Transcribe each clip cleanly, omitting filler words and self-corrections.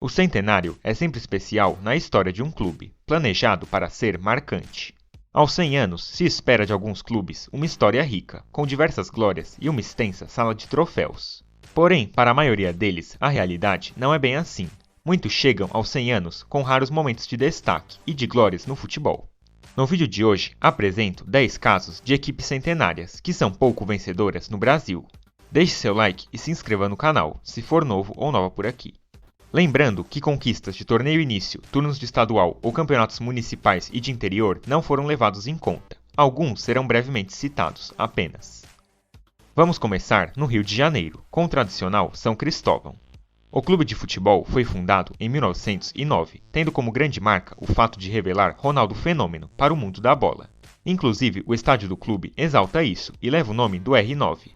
O centenário é sempre especial na história de um clube, planejado para ser marcante. Aos 100 anos, se espera de alguns clubes uma história rica, com diversas glórias e uma extensa sala de troféus. Porém, para a maioria deles, a realidade não é bem assim. Muitos chegam aos 100 anos com raros momentos de destaque e de glórias no futebol. No vídeo de hoje, apresento 10 casos de equipes centenárias que são pouco vencedoras no Brasil. Deixe seu like e se inscreva no canal, se for novo ou nova por aqui. Lembrando que conquistas de torneio início, turnos de estadual ou campeonatos municipais e de interior não foram levados em conta. Alguns serão brevemente citados apenas. Vamos começar no Rio de Janeiro, com o tradicional São Cristóvão. O clube de futebol foi fundado em 1909, tendo como grande marca o fato de revelar Ronaldo Fenômeno para o mundo da bola. Inclusive, o estádio do clube exalta isso e leva o nome do R9.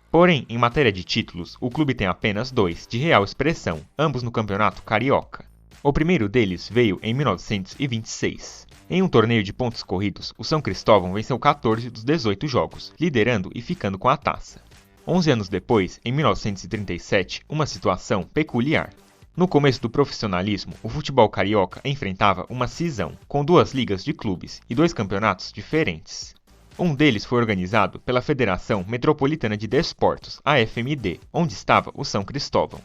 Porém, em matéria de títulos, o clube tem apenas 2 de real expressão, ambos no Campeonato Carioca. O primeiro deles veio em 1926. Em um torneio de pontos corridos, o São Cristóvão venceu 14 dos 18 jogos, liderando e ficando com a taça. 11 anos depois, em 1937, uma situação peculiar. No começo do profissionalismo, o futebol carioca enfrentava uma cisão, com 2 ligas de clubes e 2 campeonatos diferentes. Um deles foi organizado pela Federação Metropolitana de Desportos, a FMD, onde estava o São Cristóvão.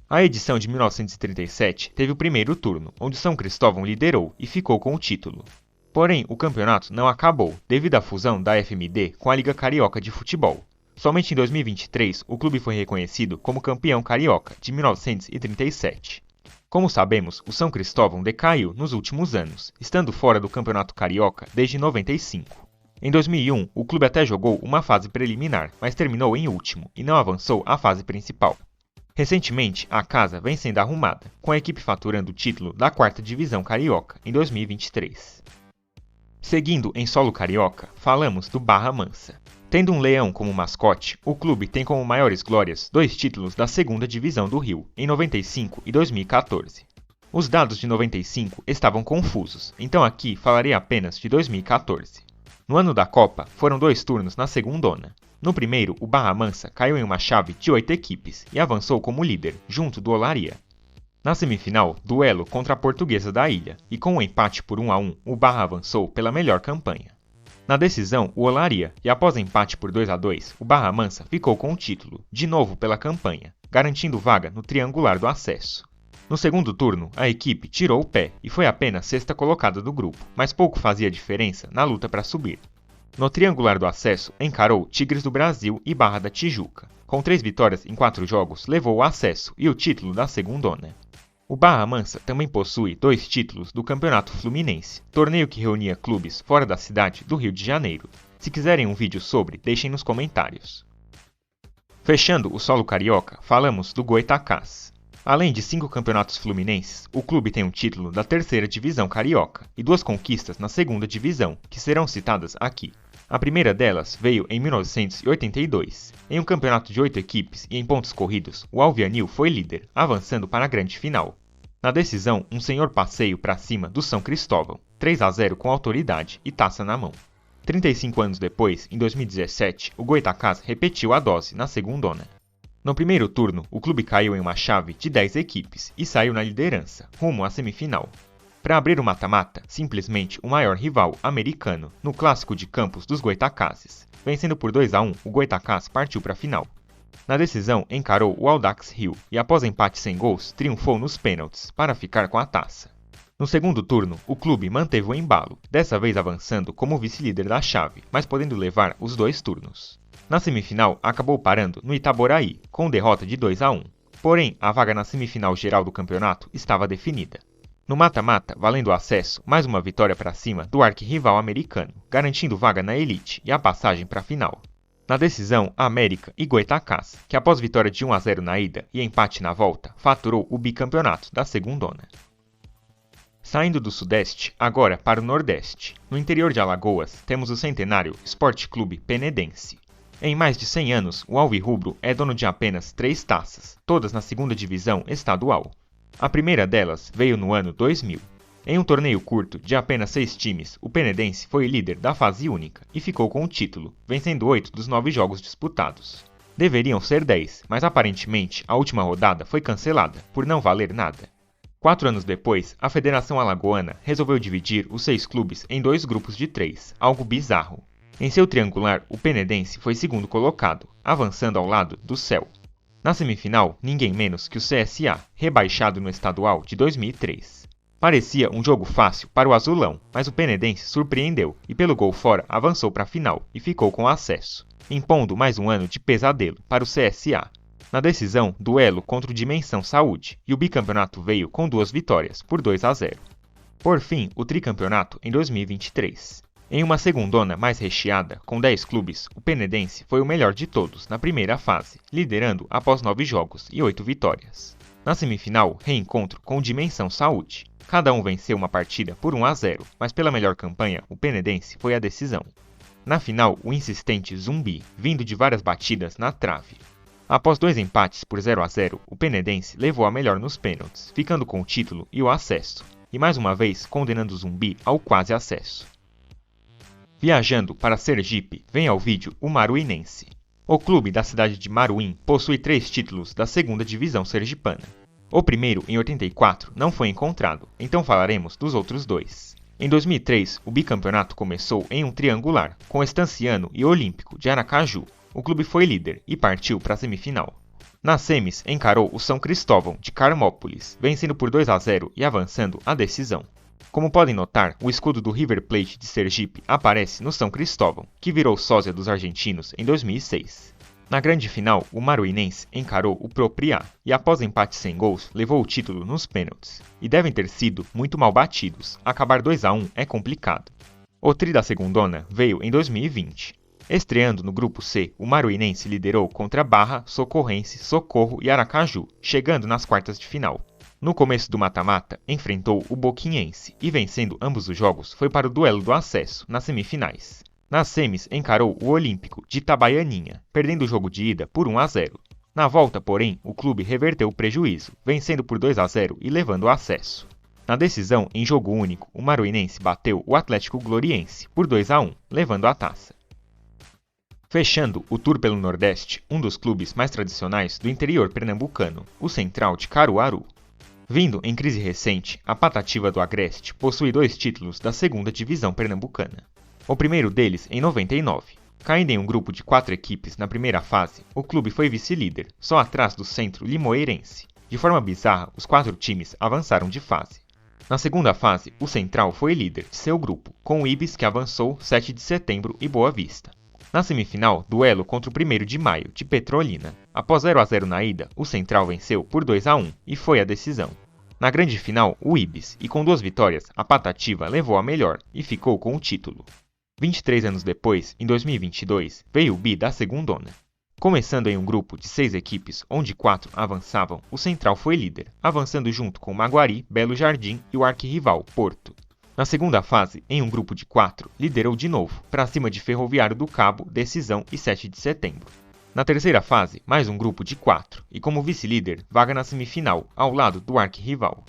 A edição de 1937 teve o primeiro turno, onde o São Cristóvão liderou e ficou com o título. Porém, o campeonato não acabou, devido à fusão da FMD com a Liga Carioca de Futebol. Somente em 2023, o clube foi reconhecido como campeão carioca de 1937. Como sabemos, o São Cristóvão decaiu nos últimos anos, estando fora do Campeonato Carioca desde 95. Em 2001, o clube até jogou uma fase preliminar, mas terminou em último e não avançou à fase principal. Recentemente, a casa vem sendo arrumada, com a equipe faturando o título da 4ª Divisão Carioca em 2023. Seguindo em solo carioca, falamos do Barra Mansa. Tendo um leão como mascote, o clube tem como maiores glórias 2 títulos da 2ª Divisão do Rio, em 95 e 2014. Os dados de 95 estavam confusos, então aqui falarei apenas de 2014. No ano da Copa, foram 2 turnos na segundona. No primeiro, o Barra Mansa caiu em uma chave de 8 equipes e avançou como líder, junto do Olaria. Na semifinal, duelo contra a Portuguesa da Ilha, e com um empate por 1-1, o Barra avançou pela melhor campanha. Na decisão, o Olaria, e após empate por 2-2, o Barra Mansa ficou com o título, de novo pela campanha, garantindo vaga no triangular do acesso. No segundo turno, a equipe tirou o pé e foi apenas 6ª colocada do grupo, mas pouco fazia diferença na luta para subir. No triangular do acesso, encarou Tigres do Brasil e Barra da Tijuca. Com 3 vitórias em 4 jogos, levou o acesso e o título da segundona. O Barra Mansa também possui 2 títulos do Campeonato Fluminense, torneio que reunia clubes fora da cidade do Rio de Janeiro. Se quiserem um vídeo sobre, deixem nos comentários. Fechando o solo carioca, falamos do Goitacás. Além de 5 campeonatos fluminenses, o clube tem um título da 3ª Divisão Carioca e 2 conquistas na 2ª Divisão, que serão citadas aqui. A primeira delas veio em 1982. Em um campeonato de 8 equipes e em pontos corridos, o Alvianil foi líder, avançando para a grande final. Na decisão, um senhor passeio para cima do São Cristóvão, 3-0 com autoridade e taça na mão. 35 anos depois, em 2017, o Goitacás repetiu a dose na segundona. No primeiro turno, o clube caiu em uma chave de 10 equipes e saiu na liderança, rumo à semifinal. Para abrir o mata-mata, simplesmente o maior rival americano, no clássico de campos dos Goitacazes. Vencendo por 2-1, o Goitacás partiu para a final. Na decisão, encarou o Audax Rio e após empate sem gols, triunfou nos pênaltis para ficar com a taça. No segundo turno, o clube manteve o embalo, dessa vez avançando como vice-líder da chave, mas podendo levar os 2 turnos. Na semifinal, acabou parando no Itaboraí, com derrota de 2-1. Porém, a vaga na semifinal geral do campeonato estava definida. No mata-mata, valendo o acesso, mais uma vitória para cima do arquirrival americano, garantindo vaga na elite e a passagem para a final. Na decisão, América e Goitacás, que após vitória de 1-0 na ida e empate na volta, faturou o bicampeonato da segundona. Saindo do Sudeste, agora para o Nordeste. No interior de Alagoas, temos o centenário Sport Clube Penedense. Em mais de 100 anos, o Alvirrubro é dono de apenas 3 taças, todas na 2ª Divisão estadual. A primeira delas veio no ano 2000. Em um torneio curto de apenas 6 times, o Penedense foi líder da fase única e ficou com o título, vencendo 8 dos 9 jogos disputados. Deveriam ser 10, mas aparentemente a última rodada foi cancelada, por não valer nada. 4 anos depois, a Federação Alagoana resolveu dividir os 6 clubes em 2 grupos de 3, algo bizarro. Em seu triangular, o Penedense foi segundo colocado, avançando ao lado do Céu. Na semifinal, ninguém menos que o CSA, rebaixado no estadual de 2003. Parecia um jogo fácil para o azulão, mas o Penedense surpreendeu e pelo gol fora avançou para a final e ficou com acesso, impondo mais um ano de pesadelo para o CSA. Na decisão, duelo contra o Dimensão Saúde, e o bicampeonato veio com 2 vitórias, por 2-0. Por fim, o tricampeonato em 2023. Em uma segundona mais recheada, com 10 clubes, o Penedense foi o melhor de todos na primeira fase, liderando após 9 jogos e 8 vitórias. Na semifinal, reencontro com o Dimensão Saúde. Cada um venceu uma partida por 1-0, mas pela melhor campanha, o Penedense foi a decisão. Na final, o insistente Zumbi, vindo de várias batidas na trave. Após 2 empates por 0-0, o Penedense levou a melhor nos pênaltis, ficando com o título e o acesso, e mais uma vez condenando o Zumbi ao quase acesso. Viajando para Sergipe, vem ao vídeo o Maruinense. O clube da cidade de Maruim possui 3 títulos da 2ª divisão sergipana. O primeiro, em 84, não foi encontrado, então falaremos dos outros 2. Em 2003, o bicampeonato começou em um triangular, com Estanciano e Olímpico de Aracaju. O clube foi líder e partiu para a semifinal. Nas semis, encarou o São Cristóvão de Carmópolis, vencendo por 2-0 e avançando à decisão. Como podem notar, o escudo do River Plate de Sergipe aparece no São Cristóvão, que virou sósia dos argentinos em 2006. Na grande final, o Maruinense encarou o Propriá e, após empate sem gols, levou o título nos pênaltis. E devem ter sido muito mal batidos, acabar 2-1 é complicado. O tri da segundona veio em 2020. Estreando no grupo C, o Maruinense liderou contra Barra, Socorrense, Socorro e Aracaju, chegando nas quartas de final. No começo do mata-mata, enfrentou o Boquinhense e, vencendo ambos os jogos, foi para o duelo do acesso, nas semifinais. Nas semis, encarou o Olímpico de Itabaianinha, perdendo o jogo de ida por 1-0. Na volta, porém, o clube reverteu o prejuízo, vencendo por 2-0 e levando o acesso. Na decisão, em jogo único, o Maruinense bateu o Atlético Gloriense por 2-1, levando a taça. Fechando o tour pelo Nordeste, um dos clubes mais tradicionais do interior pernambucano, o Central de Caruaru. Vindo em crise recente, a Patativa do Agreste possui 2 títulos da 2ª divisão pernambucana. O primeiro deles em 99. Caindo em um grupo de 4 equipes na primeira fase, o clube foi vice-líder, só atrás do Centro Limoeirense. De forma bizarra, os 4 times avançaram de fase. Na segunda fase, o Central foi líder de seu grupo, com o Ibis que avançou 7 de setembro e Boa Vista. Na semifinal, duelo contra o 1º de Maio, de Petrolina. Após 0-0 na ida, o Central venceu por 2-1 e foi a decisão. Na grande final, o Ibis, e com 2 vitórias, a Patativa levou a melhor e ficou com o título. 23 anos depois, em 2022, veio o bi da segundona. Começando em um grupo de 6 equipes, onde 4 avançavam, o Central foi líder, avançando junto com Maguari, Belo Jardim e o arquirrival Porto. Na segunda fase, em um grupo de 4, liderou de novo, para cima de Ferroviário do Cabo, Decisão e 7 de setembro. Na terceira fase, mais um grupo de 4, e como vice-líder, vaga na semifinal, ao lado do arquirrival.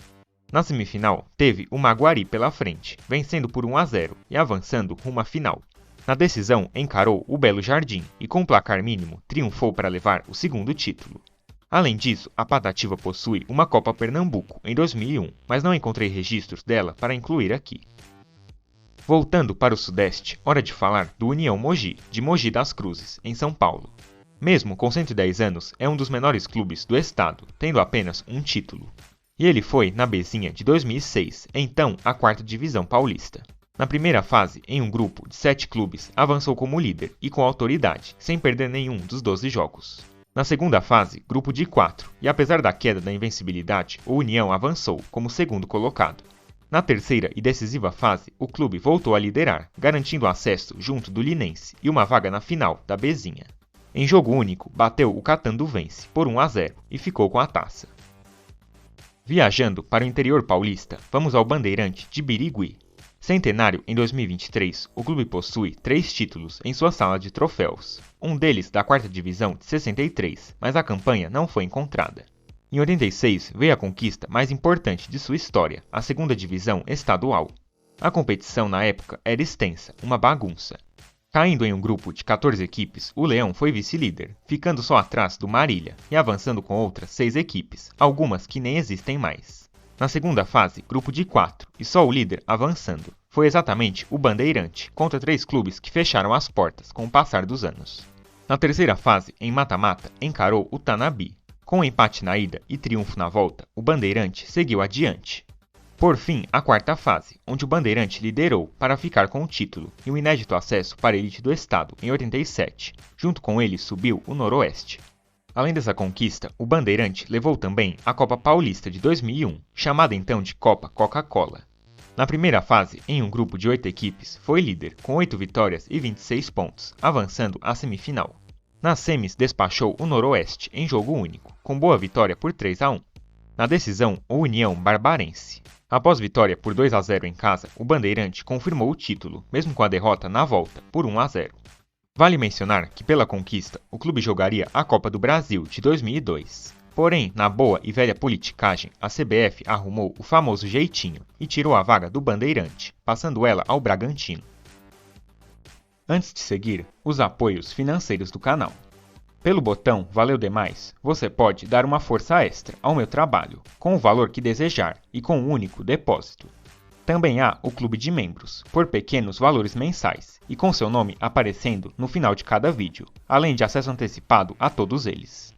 Na semifinal, teve o Maguari pela frente, vencendo por 1-0 e avançando rumo à final. Na decisão, encarou o Belo Jardim e, com placar mínimo, triunfou para levar o 2º título. Além disso, a Patativa possui uma Copa Pernambuco em 2001, mas não encontrei registros dela para incluir aqui. Voltando para o Sudeste, hora de falar do União Mogi, de Mogi das Cruzes, em São Paulo. Mesmo com 110 anos, é um dos menores clubes do estado, tendo apenas um título. E ele foi na Bezinha de 2006, então a 4ª divisão paulista. Na primeira fase, em um grupo de 7 clubes, avançou como líder e com autoridade, sem perder nenhum dos 12 jogos. Na segunda fase, grupo de 4, e apesar da queda da invencibilidade, o União avançou como 2º colocado. Na terceira e decisiva fase, o clube voltou a liderar, garantindo acesso junto do Linense e uma vaga na final da Bezinha. Em jogo único, bateu o Catanduvense por 1-0 e ficou com a taça. Viajando para o interior paulista, vamos ao Bandeirante de Birigui. Centenário em 2023, o clube possui 3 títulos em sua sala de troféus. Um deles da 4ª divisão de 63, mas a campanha não foi encontrada. Em 86, veio a conquista mais importante de sua história, a 2ª divisão estadual. A competição na época era extensa, uma bagunça. Caindo em um grupo de 14 equipes, o Leão foi vice-líder, ficando só atrás do Marília e avançando com outras 6 equipes, algumas que nem existem mais. Na segunda fase, grupo de 4, e só o líder avançando. Foi exatamente o Bandeirante, contra 3 clubes que fecharam as portas com o passar dos anos. Na terceira fase, em mata-mata, encarou o Tanabe. Com um empate na ida e triunfo na volta, o Bandeirante seguiu adiante. Por fim, a quarta fase, onde o Bandeirante liderou para ficar com o título e o inédito acesso para a elite do estado em 87. Junto com ele subiu o Noroeste. Além dessa conquista, o Bandeirante levou também a Copa Paulista de 2001, chamada então de Copa Coca-Cola. Na primeira fase, em um grupo de 8 equipes, foi líder, com 8 vitórias e 26 pontos, avançando à semifinal. Nas semis, despachou o Noroeste em jogo único, com boa vitória por 3-1. Na decisão, o União Barbarense. Após vitória por 2-0 em casa, o Bandeirante confirmou o título, mesmo com a derrota na volta, por 1-0. Vale mencionar que, pela conquista, o clube jogaria a Copa do Brasil de 2002. Porém, na boa e velha politicagem, a CBF arrumou o famoso jeitinho e tirou a vaga do Bandeirante, passando ela ao Bragantino. Antes de seguir, os apoios financeiros do canal. Pelo botão Valeu Demais, você pode dar uma força extra ao meu trabalho, com o valor que desejar e com um único depósito. Também há o clube de membros, por pequenos valores mensais, e com seu nome aparecendo no final de cada vídeo, além de acesso antecipado a todos eles.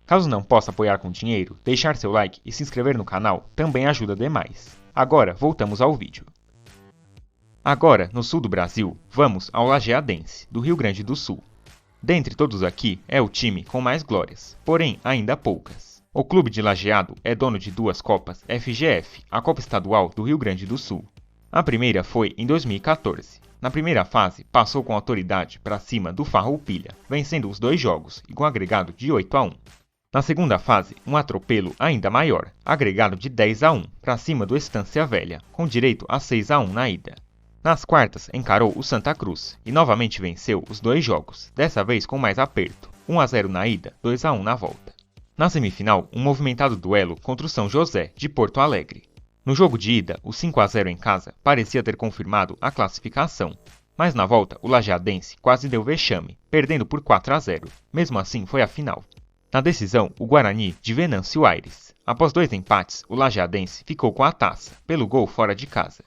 Caso não possa apoiar com dinheiro, deixar seu like e se inscrever no canal também ajuda demais. Agora, voltamos ao vídeo. Agora, no sul do Brasil, vamos ao Lajeadense, do Rio Grande do Sul. Dentre todos aqui, é o time com mais glórias, porém ainda poucas. O clube de Lajeado é dono de 2 Copas FGF, a Copa Estadual do Rio Grande do Sul. A primeira foi em 2014. Na primeira fase, passou com autoridade para cima do Farroupilha, vencendo os 2 jogos e com agregado de 8-1. Na segunda fase, um atropelo ainda maior, agregado de 10-1 para cima do Estância Velha, com direito a 6-1 na ida. Nas quartas, encarou o Santa Cruz e novamente venceu os 2 jogos, dessa vez com mais aperto, 1-0 na ida, 2-1 na volta. Na semifinal, um movimentado duelo contra o São José, de Porto Alegre. No jogo de ida, o 5-0 em casa parecia ter confirmado a classificação, mas na volta o lajeadense quase deu vexame, perdendo por 4-0. Mesmo assim, foi a final. Na decisão, o Guarani de Venâncio Aires. Após 2 empates, o lajeadense ficou com a taça, pelo gol fora de casa.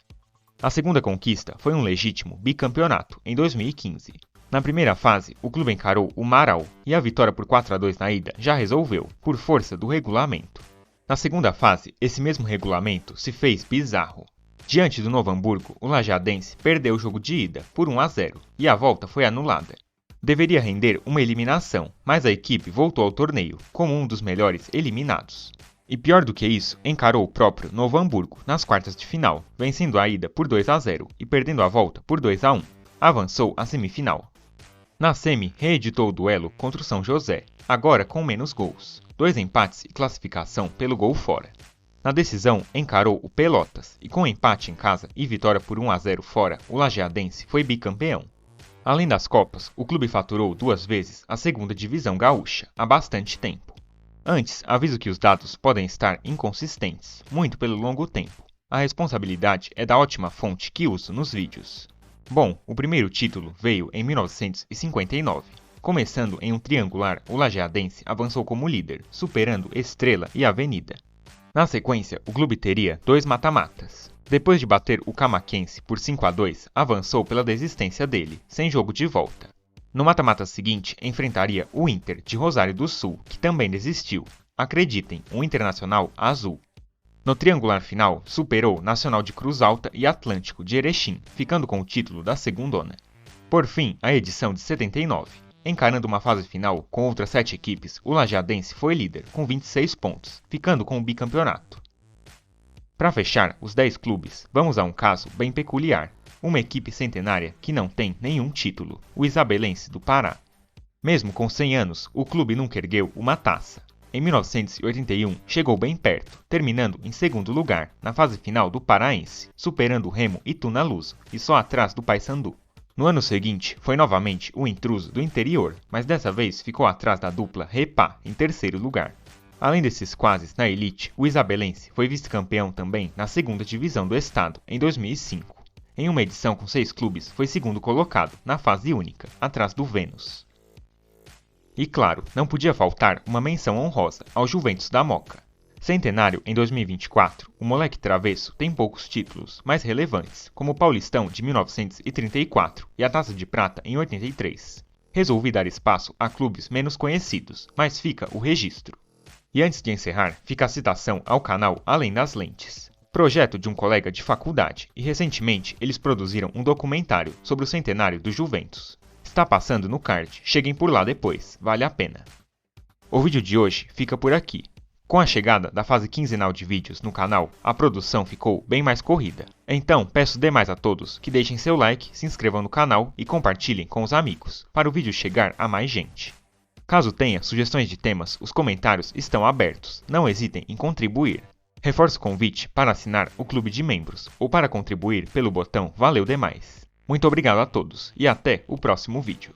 A segunda conquista foi um legítimo bicampeonato, em 2015. Na primeira fase, o clube encarou o Marau e a vitória por 4-2 na ida já resolveu, por força do regulamento. Na segunda fase, esse mesmo regulamento se fez bizarro. Diante do Novo Hamburgo, o lajeadense perdeu o jogo de ida por 1-0 e a volta foi anulada. Deveria render uma eliminação, mas a equipe voltou ao torneio como um dos melhores eliminados. E pior do que isso, encarou o próprio Novo Hamburgo nas quartas de final, vencendo a ida por 2-0 e perdendo a volta por 2-1. Avançou à semifinal. Na semi, reeditou o duelo contra o São José, agora com menos gols, 2 empates e classificação pelo gol fora. Na decisão, encarou o Pelotas e com empate em casa e vitória por 1-0 fora, o lajeadense foi bicampeão. Além das Copas, o clube faturou 2 vezes a segunda divisão gaúcha, há bastante tempo. Antes, aviso que os dados podem estar inconsistentes, muito pelo longo tempo. A responsabilidade é da ótima fonte que uso nos vídeos. Bom, o primeiro título veio em 1959. Começando em um triangular, o lajeadense avançou como líder, superando Estrela e Avenida. Na sequência, o clube teria 2 mata-matas. Depois de bater o Camaquense por 5-2, avançou pela desistência dele, sem jogo de volta. No mata-mata seguinte, enfrentaria o Inter de Rosário do Sul, que também desistiu. Acreditem, um Internacional azul. No triangular final, superou Nacional de Cruz Alta e Atlântico de Erechim, ficando com o título da segundona. Por fim, a edição de 79. Encarando uma fase final com outras 7 equipes, o lajeadense foi líder, com 26 pontos, ficando com o bicampeonato. Para fechar os 10 clubes, vamos a um caso bem peculiar. Uma equipe centenária que não tem nenhum título, o Isabelense do Pará. Mesmo com 100 anos, o clube nunca ergueu uma taça. Em 1981, chegou bem perto, terminando em segundo lugar, na fase final do Paraense, superando o Remo e Tunaluso, e só atrás do Paysandu. No ano seguinte, foi novamente o intruso do interior, mas dessa vez ficou atrás da dupla Repá, em terceiro lugar. Além desses quases na elite, o Isabelense foi vice-campeão também na segunda divisão do estado, em 2005. Em uma edição com 6 clubes, foi segundo colocado, na fase única, atrás do Vênus. E claro, não podia faltar uma menção honrosa ao Juventus da Moca. Centenário em 2024, o Moleque Travesso tem poucos títulos, mais relevantes, como o Paulistão de 1934 e a Taça de Prata em 83. Resolvi dar espaço a clubes menos conhecidos, mas fica o registro. E antes de encerrar, fica a citação ao canal Além das Lentes. Projeto de um colega de faculdade, e recentemente eles produziram um documentário sobre o centenário do Juventus. Está passando no card, cheguem por lá depois, vale a pena. O vídeo de hoje fica por aqui. Com a chegada da fase quinzenal de vídeos no canal, a produção ficou bem mais corrida. Então, peço demais a todos que deixem seu like, se inscrevam no canal e compartilhem com os amigos, para o vídeo chegar a mais gente. Caso tenha sugestões de temas, os comentários estão abertos, não hesitem em contribuir. Reforço o convite para assinar o clube de membros, ou para contribuir pelo botão Valeu Demais. Muito obrigado a todos, e até o próximo vídeo.